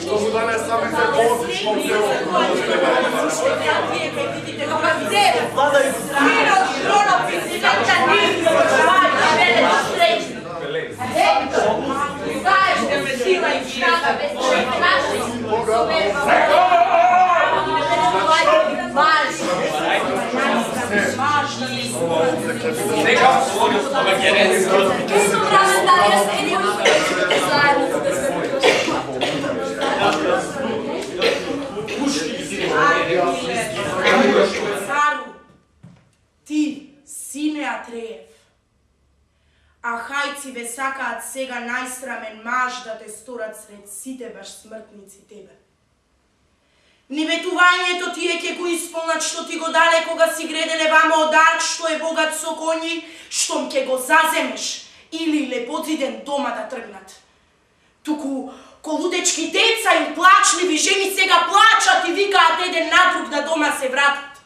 Što mu danes sami se voziš, što se Vladaj, Miro Šronopis, sada nije Znaš da me sila i snaga bez naših Цару, ти, сине Атреев, ахајци ве сакаат сега најсрамен маж да те сторат сред сите баш смртници тебе. Ниветувањето тие ќе го исполнат што ти го дале кога си гредене вама од арк што е богат со коњи, штом ќе го заземеш или лепотиден дома да тргнат. Туку колудечки деца и плачливи жени сега плачат и викаат еден на друг да дома се вратат.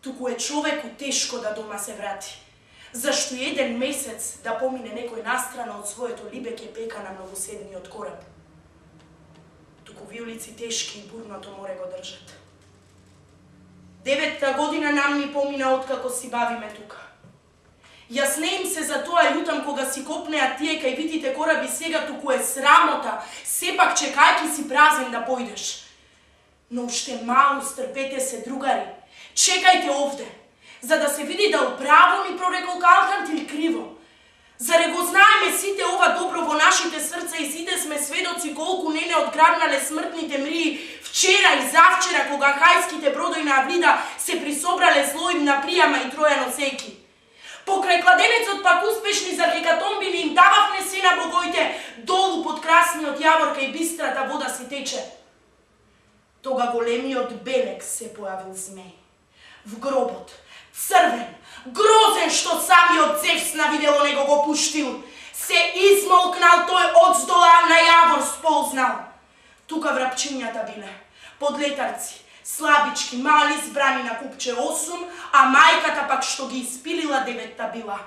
Туку е човеку тешко да дома се врати. Зашто еден месец да помине некој настрана од своето либе ќе пека на многоседниот кораб. Туку виолици тешки и бурното море го држат. 9-та година нам ни помина откако си бавиме тука. Јас не им се за тоа љутам кога си копнеа тие кај видите кораби сега, туку е срамота, сепак чекајки си празен да појдеш. Но уште малу стрпете се, другари, чекајте овде, за да се види дал право ми прорекол Калкант или криво. Заре го знаеме сите ова добро во нашите срца и сите сме сведоци колку не одграбнале смртните мрии вчера и завчера кога хајските бродои на Авлида се присобрале злоим на пријама и тројаносејки. Покрај кладенецот пак успешни за хекатомбини им дававме се на богоите, долу под красниот јавор кај бистрата вода си тече. Тога големиот белек се појавил змеј. В гробот, црвен, грозен што самиот Зевс на видело него го пуштил, се измолкнал тој одздола на јавор сползнал. Тука врапчињата биле, подлетарци, слабички, мали, збрани на купче 8, а мајката пак што ги испилила 9-та била.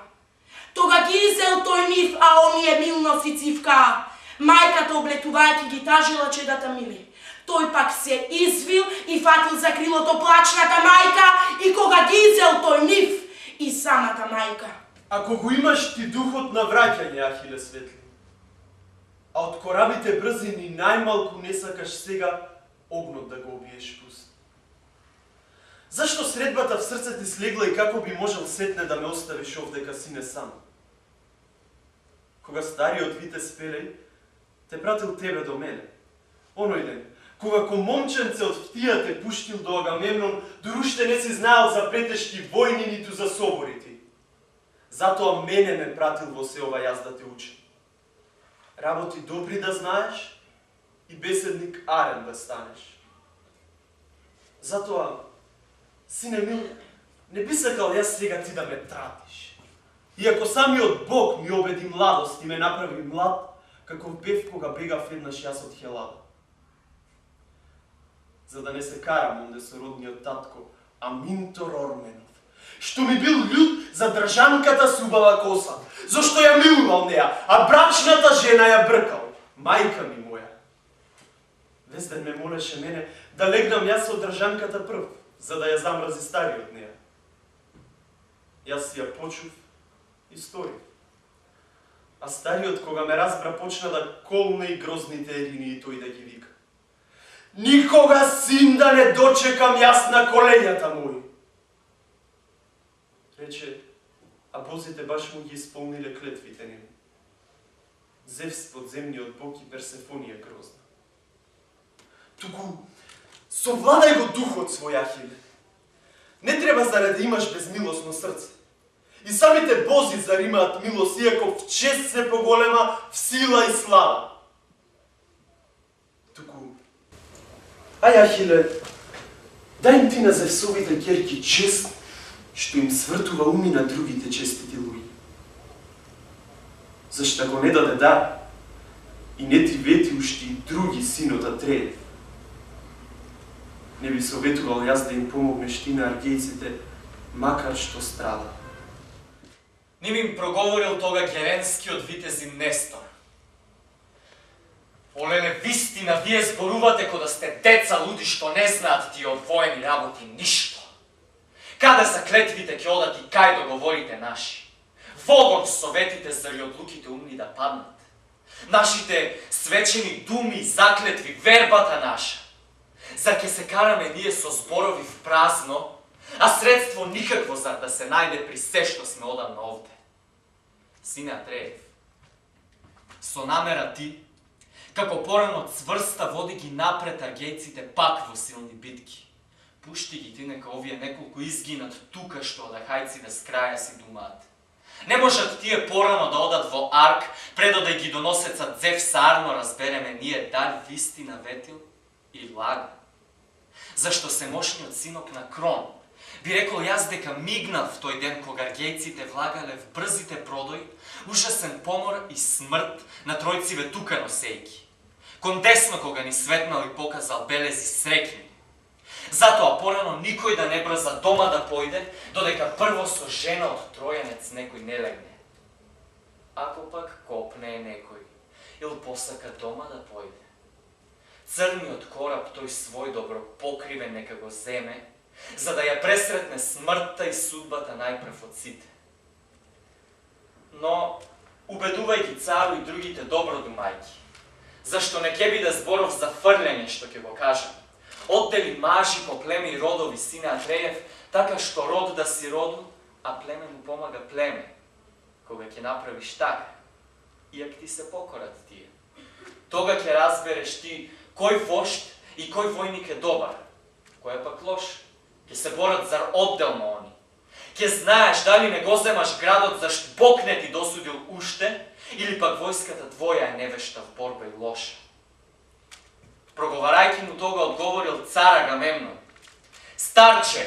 Тога ги изел тој нив, а оние милно си цивкаа. Мајката облетувајќи ги тажила чедата мили. Тој пак се извил и фатил за крилото плачната мајка и кога ги изел тој нив и самата мајка. Ако го имаш ти духот на враќање, Ахиле Светли, а од корабите брзини најмалку не сакаш сега огнот да го убиеш пуст. Зашто средбата в срце ти слегла и како би можел сетне да ме оставиш овдека сине сам? Кога стариот витез Пелеј те пратил тебе до мене, оној ден, кога ко момченце од втија те пуштил до Агамемнон, дури уште не си знаел за претешки војни ниту за соборити. Затоа мене ме пратил во се ова јас да те учам. Работи добри да знаеш и беседник арен да станеш. Затоа, сине мил, не би сакал јас сега ти да ме тратиш. Иако самиот Бог ми обеди младост и ме направи млад, каков бев кога бегав еднаш јас од Хелада. За да не се карам онде со родниот татко Аминтор Орменов, што ми бил љут за држанката с убава коса, зашто ја милувал неа, а брачната жена ја бркал, мајка ми моја. Везден ме молеше мене да легнам јас со држанката прв, за да ја замрази стариот неа. Јас си ја почув и сторив. А стариот кога ме разбра почна да колне и грозните ерини и тој да ги вика: никога син да не дочекам јас на коленјата мои. Рече, а бозите баш му ги исполниле клетвите нему. Зевс подземниот бог и Персефонија грозна. Туку, совладај го духот свој, Ахиле. Не треба заради имаш безмилосно срце. И самите бози заримаат милост, иако в чест се поголема, в сила и слава. Туку, ај, Ахиле, дај им ти на Зевсовите ќерки чест, што им свртува уми на другите честити луѓе. Зашто ако не даде дар, и не ти вети уште и други синот Атреев, не би советувал јас да им помогнеш ти на аргејците, макар што страда. Ним им проговорил тога геренскиот витезин Нестор. Олеле, вистина, вие зборувате кода сте деца луди што не знаат тие од воени работи ништо. Каде са клетвите ќе одат и кај договорите наши? Вогон советите заради одлуките умни да паднат. Нашите свечени думи, заклетви, вербата наша. Зар ќе се караме ние со зборови в празно, а средство никакво зар да се најде при се што сме одамна овде? Сине Атреев, со намера ти, како порано цврста води ги напред аргејците пак во силни битки. Пушти ги ти нека овие неколку изгинат тука што од ахајците с краја си думаат. Не можат тие порано да одат во Арк, предо да ги доносецат Зевс арно разбереме ние дали вистина ветил и лага. Зашто се мошниот синок на Крон би рекол јас дека мигнав тој ден кога аргејците влагале в брзите продои, ужасен помор и смрт на тројциве тука носејки. Кон десно кога ни светнал и показал белези срекни. Затоа порано никој да не брза дома да појде, додека прво со жена од тројанец некој не легне. Ако пак копне некој, ил посака дома да појде. Црниот кораб тој свој добро покривен нека го земе, за да ја пресретне смртта и судбата најпрв од сите. Но, убедувајќи цару и другите добродумајки, зашто не ќе биде зборов за фрлење што ќе го кажам, оддели мажи по племе и родови, сине Атреев, така што род да си роду, а племе му помага племе. Кога ќе направиш така, иак ти се покорат тие. Тога ќе разбереш ти кој вошт и кој војник е добар, кој е пак лош. Ќе се борат зар одделно они. Ќе знаеш дали не го земаш градот зашто Бог не ти досудил уште, или пак војската твоја е невешта в борба и лоша. Проговарајќи му тога одговорил цар Агамемнон. Старче,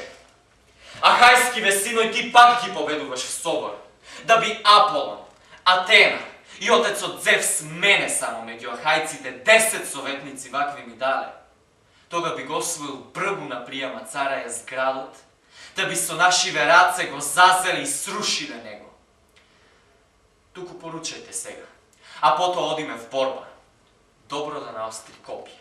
ахајскиве синој ти пак ги победуваш в собор, да би Аполон, Атена и отецот Зевс мене само меѓу ахајците 10 советници вакви ми дале. Тога би го освоил бргу на пријама цара јас градот, да би со нашиве раце го зазели и срушиле него. Туку поручајте сега, а потоа одиме в борба. Добро да наостри копие.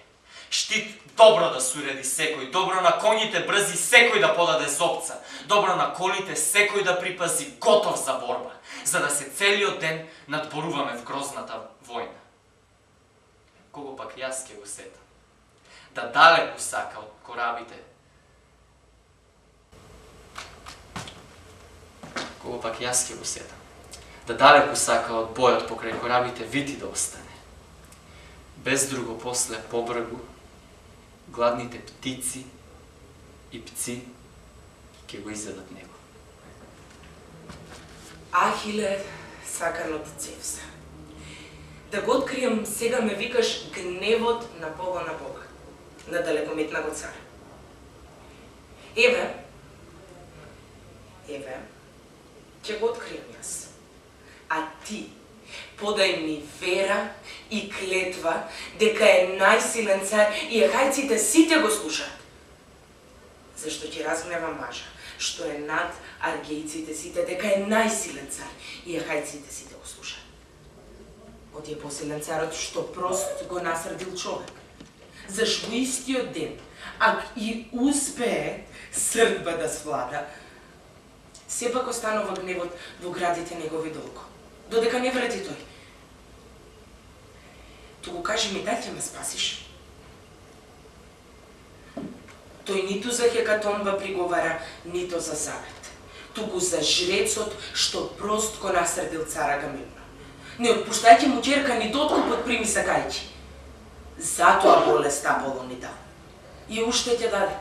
Штит добро да суреди секој, добро на коњите брзи секој да подаде зопца, добро на колите секој да припази готов за борба, за да се целиот ден надборуваме в грозната војна. Кого пак јас ќе го сетам, да далеку сака од корабите. Кого пак јас ќе го сетам, да далеку сака од бојот покрај корабите вити да остане. Без друго после по бргу, гладните птици и пци ќе го изедат него. Ахиле, сакан од Зевса. Да го откријам, сега ме викаш гневот на Бога, на далекометного цар. Еве, ќе го откријам јас. А ти, подај ми вера и клетва дека е најсилен цар и ахајците сите го слушаат. Зашто ќе разгнева мажа, што е над аргејците сите, дека е најсилен цар и ахајците сите го слушаат. Од е посилен царот што прост го насрдил човек. Зашто истиот ден, ако и успее срдба да свлада, сепак останува гневот во градите негови долго, додека не врати тој. Туку кажи ми, дај ќе ме спасиш? Тој ниту за хекатонба приговара, нито за завет, туку за жрецот што прост го насрдил цар Агамемнон. Не отпуштајќи му ќерка ни доткупот прими сакајќи. Затоа болест Аполон ни дал. И уште ќе даде.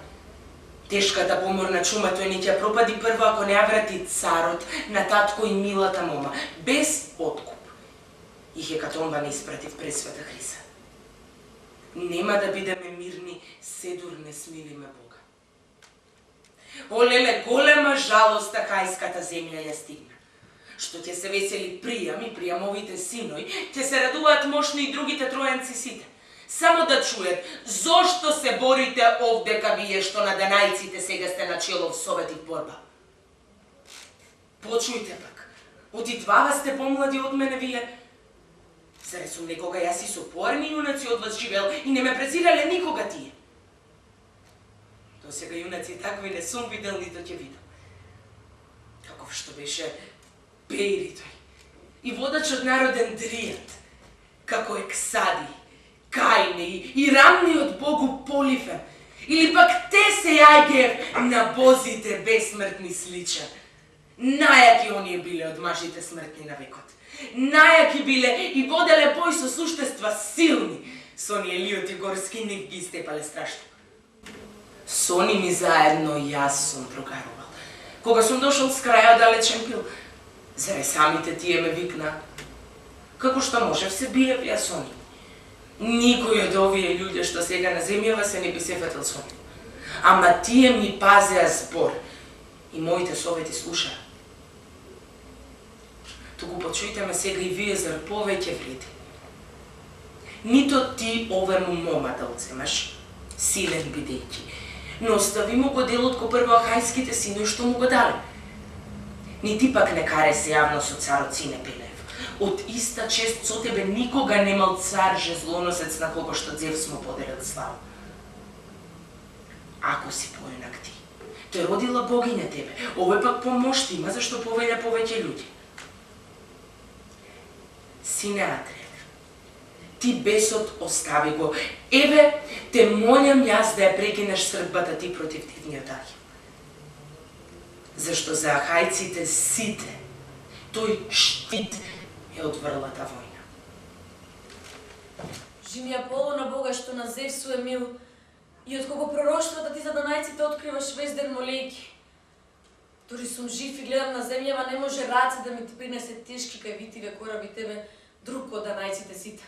Тешката поморна чума тој ни ќе пропади прво ако не ја врати царот на татко и милата мома, без откуп. И хекатонба не испратив пресвета Хриса. Нема да бидеме мирни, седур не смилиме Бога. Олеле, голема жалост ахајската земја ја стигна. Што ќе се весели Пријам и Пријамовите синој, ќе се радуваат мошни и другите тројанци сите. Само да чујат, зошто се борите овдека вие што на данајците сега сте на чело в совет и борба. Почујте пак, Оти двама сте помлади од мене, вие. Заре сум некога јас и со поарни јунаци од вас живел и не ме презирале никога тие. До сега јунаци такви не сум видел, нито ќе видам. Каков што беше Пејри тој. И водач од народен Дријат. Како Ексади, Кајне и рамниот богу Полифем. Или пак Тесејагев на бозите бесмртни слича. Најаки оние биле од мажите смртни на векот. Најаки биле и воделе бој со суштества силни. Со оние лиоти горски ник ги степале страшно. Со ними заедно јас сум прогарувал. Кога сум дошол с крајот далечен пил, заре самите тие ме викна. Како што можев се биев јас со ними. Никој од овие луѓе што сега на земјава се не би се фатил со ними. Ама тие ми пазеа збор и моите совети слушаа. Туку почујте ме сега и вие, зар повеќе вреди. Нито ти овему мома да одземаш, силен бидејќи, но остави му го делот ко првоахајските синои што му го дале. Ни ти пак не каре се јавно со царот сине Пелев. Од иста чест со тебе никога немал цар жезлоносец на кого што Зевс му поделил слава. Ако си поинак ти, тој родила богиня тебе, овој пак помошти има зашто повеќе луѓе. Сине Атрев, ти бесот остави го. Еве, те молам јас да ја прекинеш средбата ти против дивниот Ахил. Зашто за ахајците сите, тој штит е од врлата војна. Жими Аполо на Бога што на Зевсу е мил и од кого пророштвата ти за данајците откриваш весь ден молејки. Дори сум жив и гледам на земјава, не може раце да ми ти принесе тешки кај витиве кораби тебе, друг од данајците сите.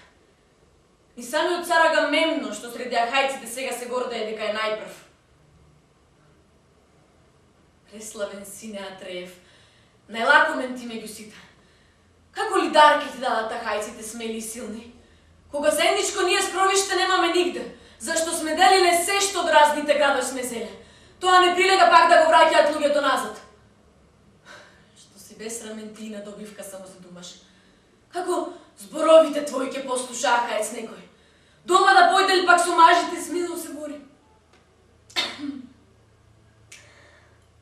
Ни самиот цар Агамемнон, што среди ахајците сега се гордее дека е најпрв. Преславен сине Атреев, најлакомен ти меѓу сите. Како ли дарки ти дадат ахајците смели и силни? Кога заедничко ние скровиште немаме нигде, зашто сме делиле се што од разните градови сме зеле. Тоа не прилега пак да го враќаат луѓето назад. Што си бесрамен ти и на добивка само се думаш. Како зборовите твои ќе послуша ахаец некој? Дома да појде ли пак со мажите смилно се бори?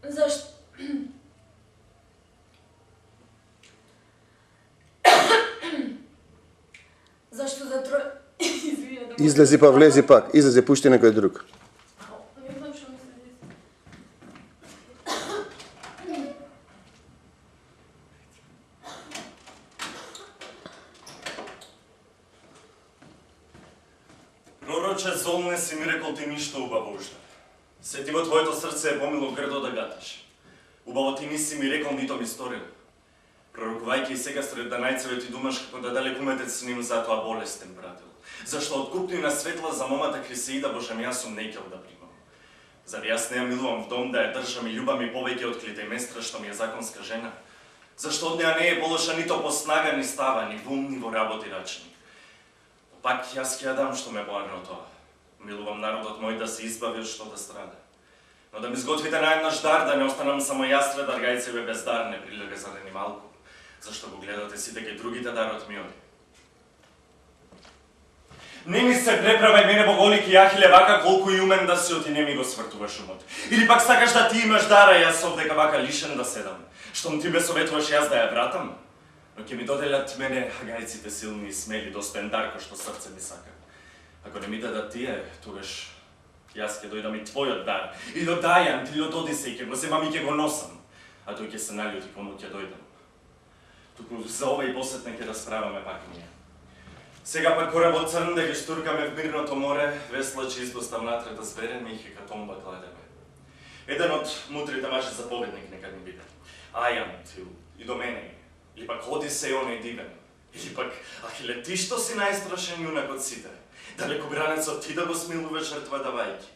Зашто? Зашто за трој... Излези па влези пак, излези пушти некој друг. Не знам што ми се деси. Пророче Золне си ми рекол ти ништо убаво уште. Сети во твоето срце е помило грдо да гаташ. Убаво ти не си ми рекол, нито ми сторил. Пророкувајќи и сега сред данајцеве ти думаш како да далеку метец ним затоа болестен пратил. Зашто откупни на светла за момата Хрисеида Божам јас сум неќел да примам. Зар јас не ја милувам в дом да ја држам и љубам и повеќе од Клитеместра што ми е законска жена? Зашто од неа не е полоша нито по снага, ни става, ни во ум, ни во работи рачни? Пак јас ќе ја дам што ме поарно тоа. Милувам народот мој да се избави од што да страда. Но да ми изготвите наједнаш дар, да не останам само јас сред аргајцеве без дар, не прилега за ни малку. Зашто го гледате си дека другите дарот ми оди. Не ми се преправај мене боголики Јахиле вака колку и умен да си оти не ми го свртуваш умот. Или пак сакаш да ти имаш дара, јас овдека вака лишен да седам. Штом ти ме советуваш јас да ја вратам? Но ќе ми доделят мене агајците силни и смели достоен дар кој што срце ми сака. Ако не ми дадат тие, тогаш јас ќе дојдам и твојот дар. Или од Ајан, или од Одисеј, ќе го земам и ќе го носам. А тој ќе се наљути кому ќе дојдам. Туку за ова и посетне ќе расправаме пак ние. Сега пак коработ црн да ги штуркаме в мирното море, весла че издостав натре да збереме и хекатомба кладеме. Еден од мутрите мажи заповедник нека ни биде. Ајан, и до мене, или пак Одисеј оној дивен, или пак Ахиле, ти што си најстрашен јунак од сите, далекобранецот ти да го смилуваш жртва давајќи.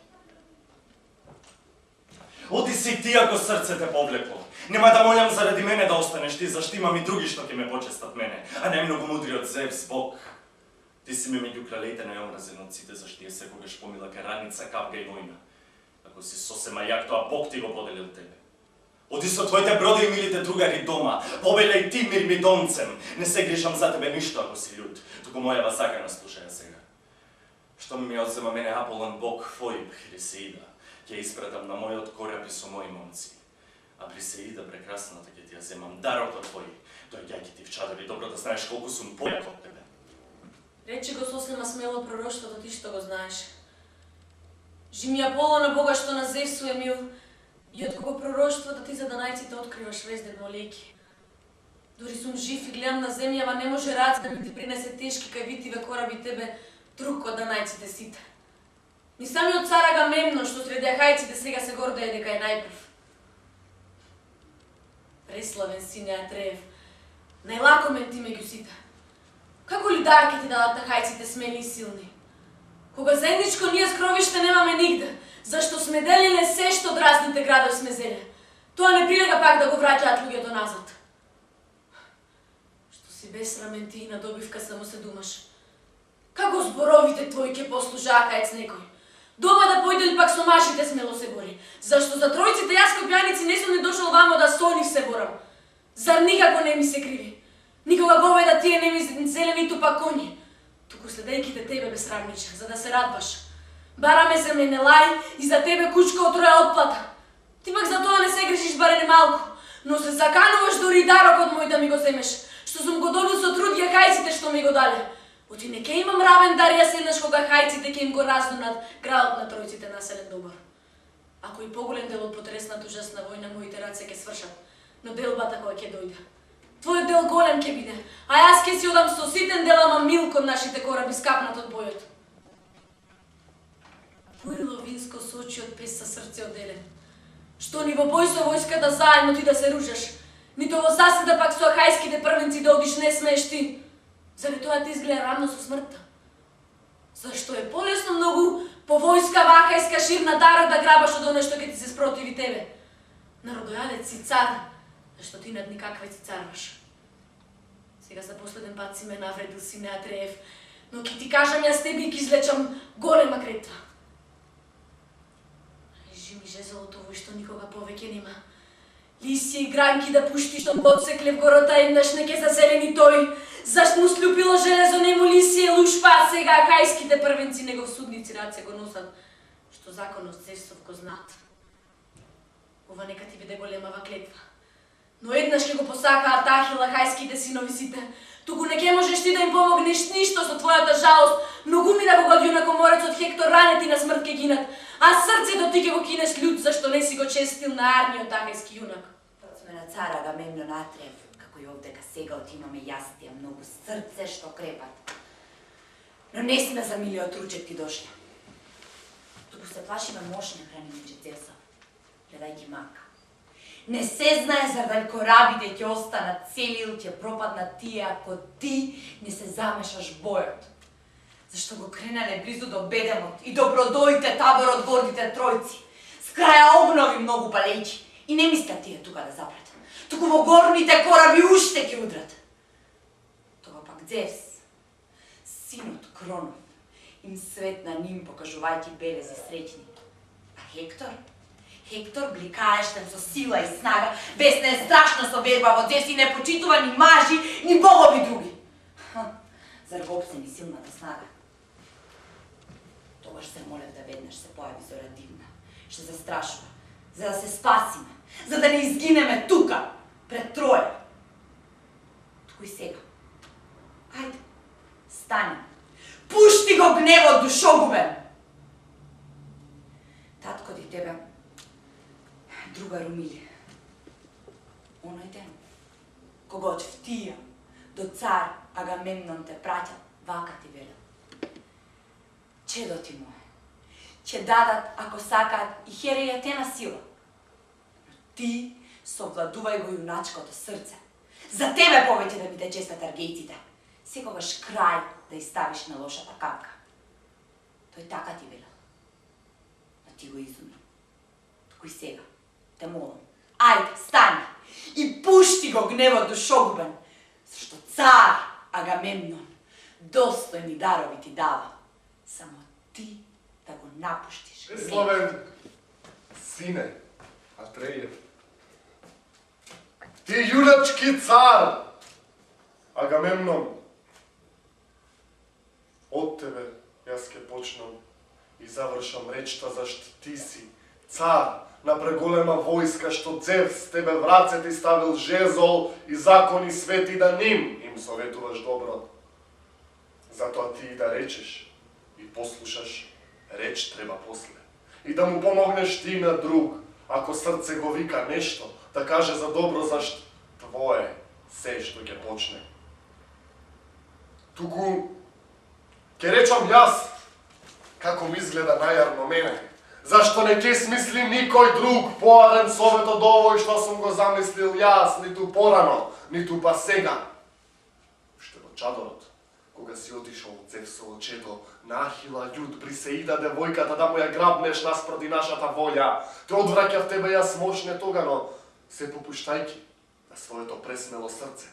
Одисеј ти ако срце те повлекло, нема да молам заради мене да останеш ти, зашто имам и други што ќе ме почестат мене, а не многу мудриот Зевс, Бог. Ти си ме меѓу кралеите најомразен од сите, зашто е секогаш помила караница, кавга и војна. Ако си сосема јак, тоа Бог ти го поделил тебе. Оди со твоите броди и милите другари дома. Побеле и ти мирмидонцем. Не се грижам за тебе ништо ако си лют. Туку мојава закана слушаја сега. Што ми одзема мене Аполон Бог Фоиб Хрисеида, ќе испратам на мојот кораб и со мои момци. А Брисеида прекрасната ќе ти ја земам дарот од твој. Тој ќе ти в чадори, добро да знаеш колку сум појак од тебе. Речи го сосема смело пророштвото, ти што го знаеш. Жими Аполона Бога што на Зевсу е мил, и од кого пророштвото ти за данајците откриваш вездедно леки. Дори сум жив и гледам на земјава, не може рад да ми ти принесе тешки кај витиве кораби тебе, друг од данајците сите. Ни самиот цар Агамемнон, што среди ахајците сега се гордее дека е најпрв. Преславен сине Атреев, најлакомен ти меѓу сите. Како ли дарки ти дадат ахајците смели и силни? Кога заедничко ние скровиште немаме нигде, зашто сме делиле се што од разните градови сме зеле. Тоа не прилега пак да го враќаат луѓето назад. Што си бесрамен ти и на добивка само се думаш. Како зборовите твои ке послужаа каец некој? Дома да појде ли пак со машите смело се бори? Зашто за тројците јас кој пјаници не сум не дошол вамо да со нив се борам. Зар никако не ми се криви? Никога говеда тие не ми зеле ниту пак коњи. Туку следејките тебе бесрамниче, за да се радваш. Бараме се мене лај и за тебе кучка од троја отплата. Ти пак за тоа не се грижиш баре немалку, но се закануваш дори дарокот мој да ми го земеш, што сум го добил со труд и ахајците што ми го дале. Оти не ке имам равен дар јас еднаш кога хајците ке им го раздунат градот на тројците населен добар. Ако и поголем дел од потреснат ужасна војна моите раце ке свршат, но делбата која ќе дојде. Твојот дел голем ке биде, а јас ке си одам со ситен дел ама мил кон нашите кораби скапнат од бојот. Курило винско со очи од пес, са срце оделен. Што ни во бој со војската заедно ти да се ружаш, нито во заседа пак со ахајските првенци да одиш не смееш ти. Заради тоа ти изгледа равно со смртта. Зашто е полесно многу по војска вахајска ширна дарот да грабаш од оне што ќе ти се спротиви тебе. Народојадец си цар, зашто ти над никакве си царваш. Сега за последен пат си ме навредил, сине Атреев, но ќе ти кажам јас тебе и ќе излечам голема клетва. Режи ми жезелото вој што никога повеќе нема. Лисија и гранки да пушти што подсекле в гората еднаш не ке заселени тој. Зашто му слюпило железо нему лисија лушпа, а сега ахајските првенци негов судници раце го носат, што законот Зевсов го знаат. Ова нека ти биде големава клетва. Но еднаш ќе го посакаат Ахил ахајските синови сите. Туку не ке можеш ти да им помогнеш ништо со твојата жалост, многу ми да го годју на коморецот Хектор ранети на смрт ке гинат, а срцето ти ке го кинеш лют, зашто не си го честил на арниот ахајски јунак. Сме на цар Агамемнон Атреев, како и овдека сега отимаме јас тие многу срце што крепат. Но не сме за милиот ручек ти дошли. Туку се плашиме мошни хранимиче Зевса, гледајќи мака. Не се знае зар дали корабите ќе останат цели или ќе пропаднат тие ако ти не се замешаш бојот. Зашто го кренале близу до бедемот и добродоите таборот гордите тројци. С краја обнови многу палејки и не мислят тие тука да запрат. Туку во горните кораби уште ќе удрат. Тоа пак Зевс, синот Кронов, им светна ним покажувајќи белези среќни. А Хектор бликаештен со сила и снага, бесне страшно со верба во Зевс и не почитува ни мажи, ни богови други. Зар го опсени силната снага? Тогаш се молев да веднаш се појави зора дивна, што застрашува, за да се спасиме, за да не изгинеме тука, пред Троја. Туку и сега. Ајде, стани. Пушти го гневот душогубен. Татко ти тебе, друга Румилија. Оној ден, кога од Втија до цар Агамемнон те праќат, вака ти велел. Чедо ти мое, ќе дадат, ако сакаат, и хереја те на сила. Но ти совладувај го јуначкото срце. За тебе повеќе да ми те честат аргејците. Секогаш крај да изставиш на лошата капка. Тој така ти велел. Но ти го изуми. Туку и сега, те молам, ајде, стани и пушти го гневот душогубен, зашто цар Агамемнон достојни дарови ти дава. Само ти да го напуштиш. Преславен сине Атреев, Ти јуначки цар, Агамемнон, од тебе јас ке почнам и завршам речта зашто ти си цар на преголема војска што Зевс тебе в раце ти ставил жезол и закони свети да ним им советуваш добро. Затоа ти и да речеш и послушаш, реч треба после. И да му помогнеш ти на друг, ако срце го вика нешто, да каже за добро зашто твое се што ќе почне. Туку ќе речам јас како ми изгледа најарно мене. Зашто не ќе смисли никој друг поарен совет од овој што сум го замислил јас, ниту порано, ниту па сега. Уште во чадорот, кога си отишол од Зевсово чедо на Ахила људ Брисеида девојката да му ја грабнеш наспроти нашата волја, те одвраќав тебе јас мошне тогано, се попуштајки на своето пресмело срце.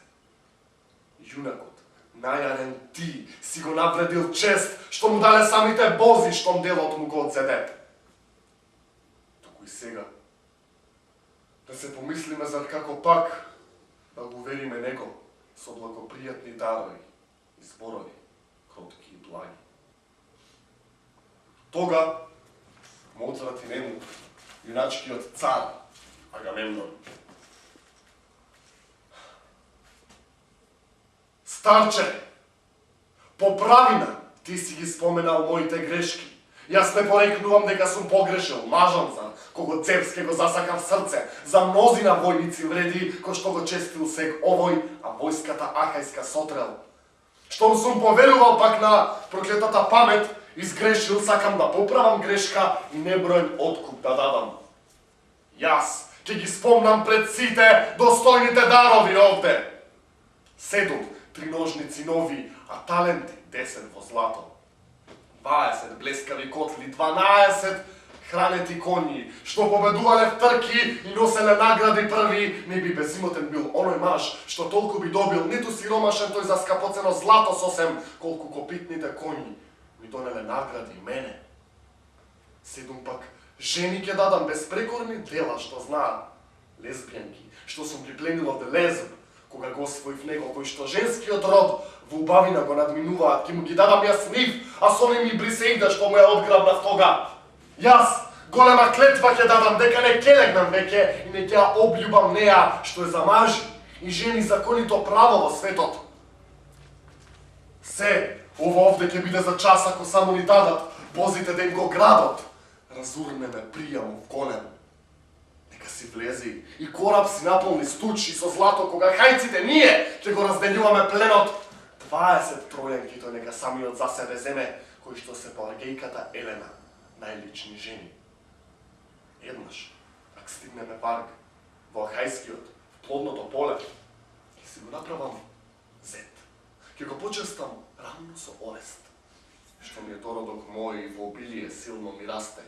Јунакот, најарен ти, си го навредил чест, што му дале самите бози, штом делот му го одзеде. Туку и сега, да се помислиме за како пак да го увериме него со благопријатни дарови и зборови, кротки и благи. Тога му отврати нему јуначкиот цар Агамемнон. Старче, по правина ти си ги споменал моите грешки. Јас не порекнувам дека сум погрешил, мажам за кого Зевс ке го засака в срце, за мнозина војници вреди, кој што го честил сега овој, а војската Ахајска сотрел. Штом сум поверувал пак на проклетата памет, изгрешил, сакам да поправам грешка и неброен откуп да дадам. Јас ќе ги спомнам пред сите достојните дарови овде. 7 триножници нови, а таленти 10 во злато. 20 блескави котли, 12 хранети конји, што победувале в трки и носеле награди први, не би безимотен бил оној маж, што толку би добил, ниту сиромашен тој за скапоцено злато сосем, колку копитните конји ми донеле награди мене. 7 пак жени ќе дадам безпрекорни дела што знаат, лесбијанки, што сум припленил од Лезб, кога го освоив него, кој што женскиот род во убавина го надминуваат, ке му ги дадам јас нив, а со нив и Брисеида што му ја одграбнав тога. Јас голема клетва ќе дадам дека не ќе легнам веќе и не ќе ја обљубам неа што е за мажи и жени законито право во светот. Се, ова овде ќе биде за час ако само ни дадат бозите да им го градот. Разурне ме пријамов голем. Нека си влези и кораб си наполни стучи со злато, кога хајците ние ќе го разделјуваме пленот. 20 тројанки тој нека самиот за себе земе, кои што се по Аргејката Елена, најлични жени. Еднаш, ако стигнеме Варг, во Ахајскиот, в плодното поле, ќе си го направам зет. Ќе го почестам рамно со Орест, што ми е дородок мој и во обилие силно ми расте.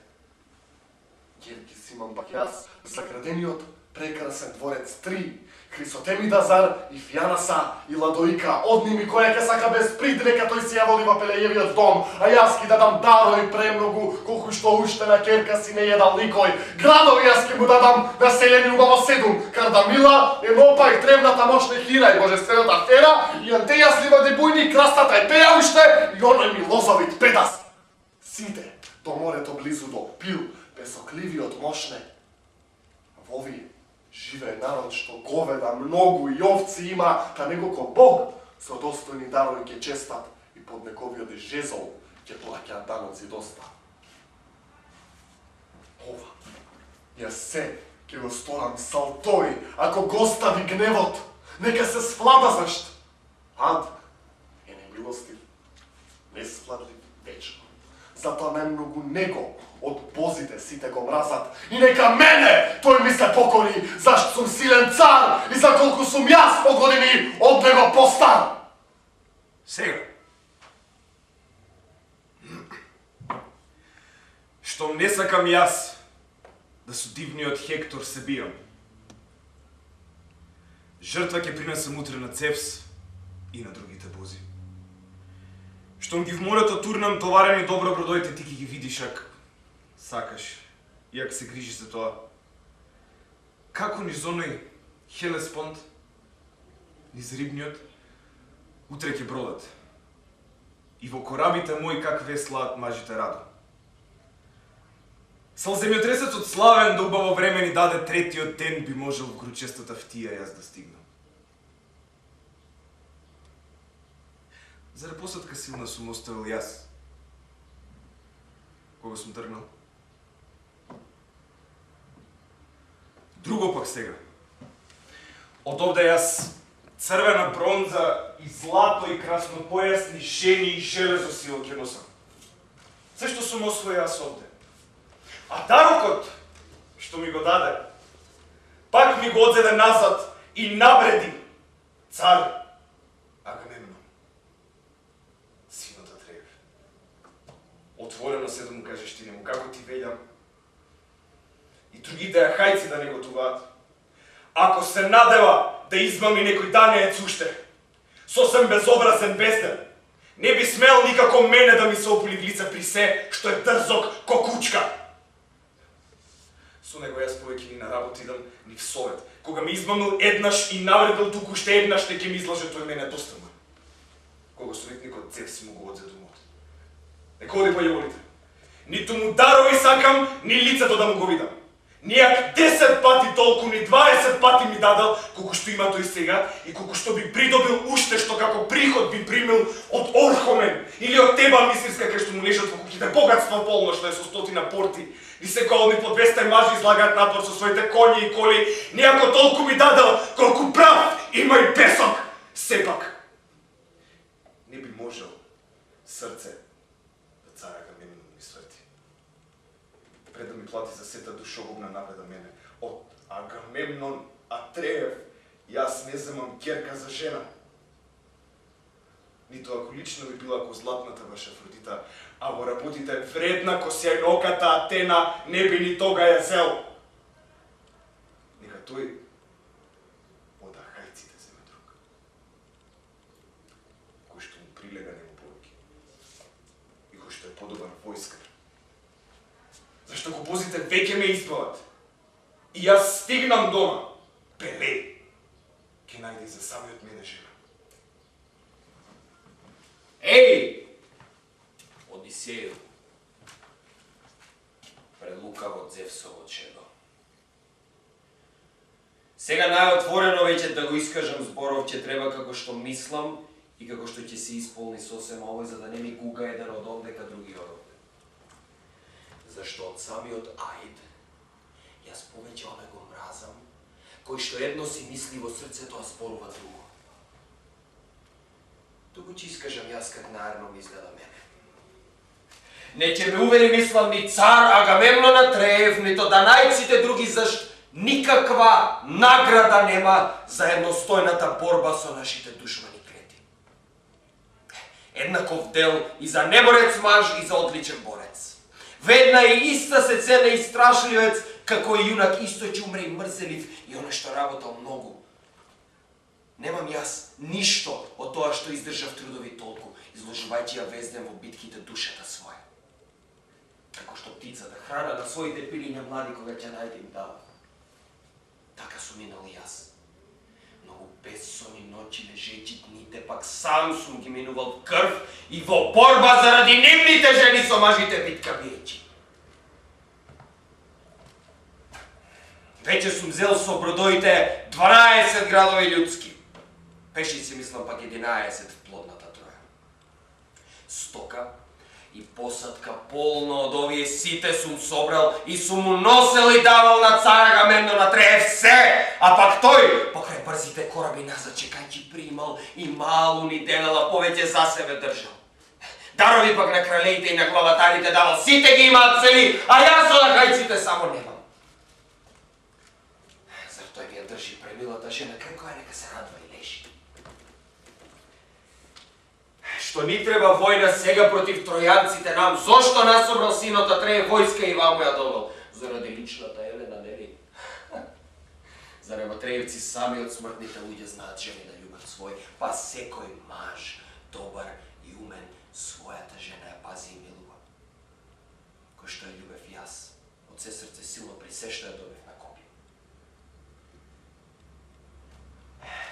Герки си имам пак јас, сакрадениот прекрасен дворец 3, Хрисотемида Зар и Фијанаса и Ладоика, од ними која ќе сака без прид дека тој си ја воли во Пелејевиот дом, а јас ќе дадам дарови премногу, колку што уште на керка си не едал никој. Градови јас ќе му дадам населени убаво 7, Кардамила, Енопа и древната мощна Хира и божествената Фера, и Антеја сливади бујни, крастата и пеја уште, и оној ми лозовит педас. Сите до морето близу до Пил, безокливиот мошне. Во овие живее народ што говеда многу и овци има, та него ко Бог со достојни дарови ќе честат и под неговиот жезол ќе плаќаат даноци доста. Ова, јас се ќе го сторам салтој, ако го остави гневот, нека се свлада зашто. Ад е немилостив, несвладлив вечно. Затоа најмногу него од бозите сите го мразат. И нека мене тој ми се покори, зашто сум силен цар и за колку сум јас по години од него постар. Сега, штом не сакам јас да со дивниот Хектор се бијам, жртва ќе принесам утре на Зевс и на другите бози. Штом ги в морето турнам товарени добро бродоите, ти ги видиш ако сакаш и ако се грижи за тоа. Како низ оној Хелеспонд, низ рибниот, утре ќе бродат. И во корабите мои как веслаат мажите радо. Сал земјотресецот славен да убаво време ни даде третиот ден би можел в гручестата втија јас да стигнам. Заре посадка силна сум оставил јас? Кога сум тргнал? Друго пак сега. Од овде јас црвена бронза и злато и краснопојасни жени и железо сила ќе носам. Се што сум освој јас овде. А дарокот што ми го даде, пак ми го одзеде назад и навреди цар Агамемнон, синот Атреев. Отворено се да му кажеш ти нему, како ти велјам, и другите ахајци да не готуваат. Ако се надева да измами некој данеец уште, сосем безобразен безден, не би смел никако мене да ми се опули в лице при се, што е дрзок ко кучка. Со него јас повеќе ни на работа идам ни в совет. Кога ми измамил еднаш и навредил туку уште еднаш, те ќе ми излаже тој мене доставно. Кога советникот Зевс му го одзе домот. Нека оди па ја волите. Ниту му дарови сакам, ни лицето да му го видам. Нијак 10 пати толку, ни 20 пати ми дадал, колку што има тој сега и колку што би придобил уште што како приход би примил од Орхомен или од Теба Мисирска, кај што му лежат во куките богатство полно, што е со 100 порти. И секој од нив по 200 мажи излагаат надвор со своите коњи и коли. Нијако толку ми дадал, колку прав има и песок. Сепак, не би можел срце да цар Агамемнон ми сврти. Пред да ми плати за сета душогубна навреда мене. Од Агамемнон Атреев јас не земам керка за жена. Нито ако лично би била ко златната ваша Афродита, а во работите вредна ко сјајноката Атена не би ни тога ја зел. Нека тој од ахајците земе друг, кој што му прилега нему повеќе и кој што е подобар војскар. Зашто купозите веќе ме избават и јас стигнам дома, Пеле ќе најде за самиот мене жена. Еј, Одисеју, прелукаво Зевсово чедо. Сега најотворено веќе да го искажам зборов ќе треба како што мислам и како што ќе се исполни сосема овој, за да не ми гуга еден од овдека други од овде. Зашто од самиот Аид јас повеќе оне го мразам, кој што едно си мисли во срцето, а зборува друго. Туку ќе искажам јас как наерно ми изгледа мене. Не ќе ме увери, мислам, ни цар Агамемнон Атреев, нито данајците други, зашт никаква награда нема за едностојната борба со нашите душмани клети. Еднаков дел и за неборец маж и за одличен борец. Ведна и иста се цена и страшливец, како и јунак исто ќе умре и мрзелив и оно што работал многу. Немам јас ништо од тоа што издржав трудови толку, изложувајќи ја везден во битките душата своја. Како што птицата храна на своите пилиња млади кога ќе најде им дава. Така сум минал и јас. Многу бессонни ноќи лежејќи дните, пак сам сум ги минувал в крв и во борба заради нивните жени со мажите битка биејќи. Веќе сум зел со бродоите 12 градови људски. Пешици мислам пак 11 в плодната Троја. Стока и посадка полно од овие сите сум собрал и сум му носел и давал на цар Агамемнон Атреев се, а пак тој, покрај брзите кораби назад чекајќи примал и малу ни делела повеќе за себе држал. Дарови пак на кралеите и на главатарите давал, сите ги имаат цели, а јас од ахајците само немам. Зар тој ми ја држи премилата жена, крај која нека се радва и лежи. Што ни треба војна сега против тројанците нам, зошто нас собрал синот Атреев војска и ваму ја довел? Заради личната Елена, нели? Зарем Атреевци сами од смртните луѓе знаат жени да љубат свој, па секој маж, добар и умен, својата жена ја пази и милува. Кој што ја љубев јас, од се срце силно при се што ја добив на копија.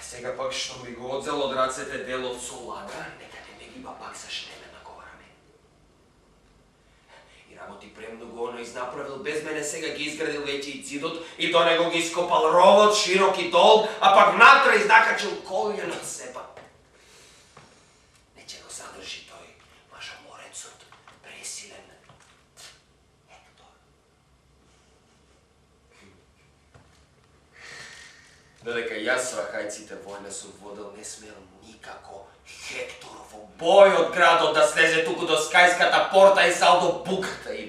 сега пак што ми го одзел од рацете делот со лага, нека не ме гиба пак зашнеме на говараме. И работи премногу оно изнаправил без мене, сега ги изградил веќе и цидот, и до него ги ископал ровот, широк и долг, а пак внатре изнакачил колјено сепа. Не ќе го задржи тој мажоморецот, пресилен Хектор. Додека јас со ахајците војна сум водел, не смел никако Хектор во бој од градот да слезе туку до Скајската порта и сал до буката и